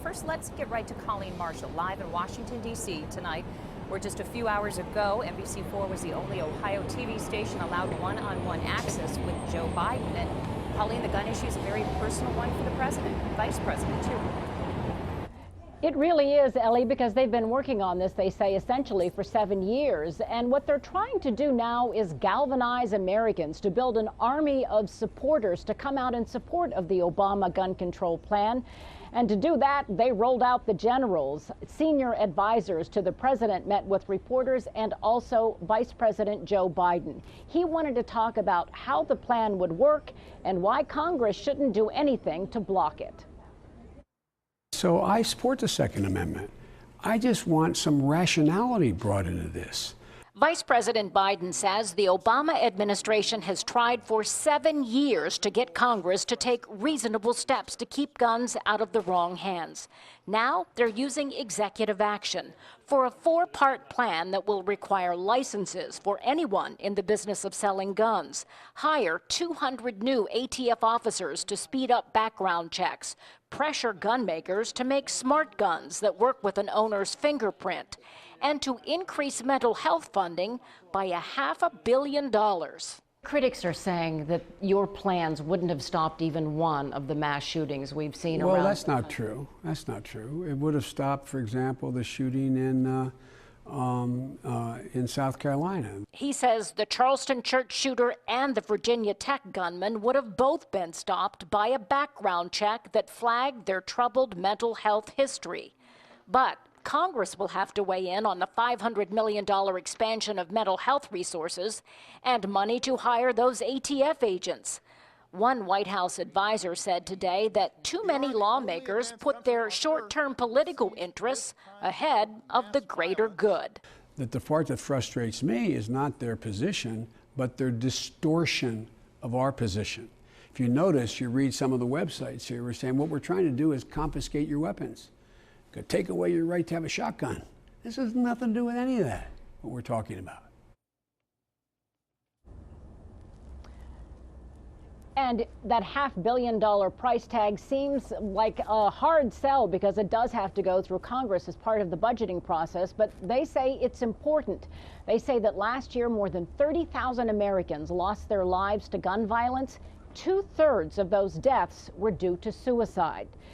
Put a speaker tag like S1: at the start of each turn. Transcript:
S1: first, let's get right to Colleen Marshall, live in Washington, D.C. tonight, where just a few hours ago, NBC4 was the only Ohio TV station allowed one-on-one access with Joe Biden. And Colleen, the gun issue is a very personal one for the president, vice president, too.
S2: It really is, Ellie, because they've been working on this, they say, essentially for 7 years. And what they're trying to do now is galvanize Americans to build an army of supporters to come out in support of the Obama gun control plan. And to do that, they rolled out the generals. Senior advisors to the president met with reporters and also Vice President Joe Biden. He wanted to talk about how the plan would work and why Congress shouldn't do anything to block it.
S3: So I support the Second Amendment. I just want some rationality brought into this.
S2: Vice President Biden says the Obama administration has tried for 7 years to get Congress to take reasonable steps to keep guns out of the wrong hands. Now they're using executive action for a 4-part plan that will require licenses for anyone in the business of selling guns, hire 200 new ATF officers to speed up background checks, pressure gun makers to make smart guns that work with an owner's fingerprint, and to increase mental health funding by $500 million. Critics are saying that your plans wouldn't have stopped even one of the mass shootings we've seen around.
S3: Well, that's not true. That's not true. It would have stopped, for example, the shooting in South Carolina.
S2: He says the Charleston church shooter and the Virginia Tech gunman would have both been stopped by a background check that flagged their troubled mental health history. But Congress will have to weigh in on the $500 million expansion of mental health resources and money to hire those ATF agents. One White House advisor said today that too many lawmakers put their short-term political interests ahead of the greater good.
S3: That the part that frustrates me is not their position, but their distortion of our position. If you notice, you read some of the websites here, we're saying what we're trying to do is confiscate your weapons. Take away your right to have a shotgun. This has nothing to do with any of that, what we're talking about.
S2: And that $500 million price tag seems like a hard sell because it does have to go through Congress as part of the budgeting process, but they say it's important. They say that last year more than 30,000 Americans lost their lives to gun violence. 2/3 of those deaths were due to suicide.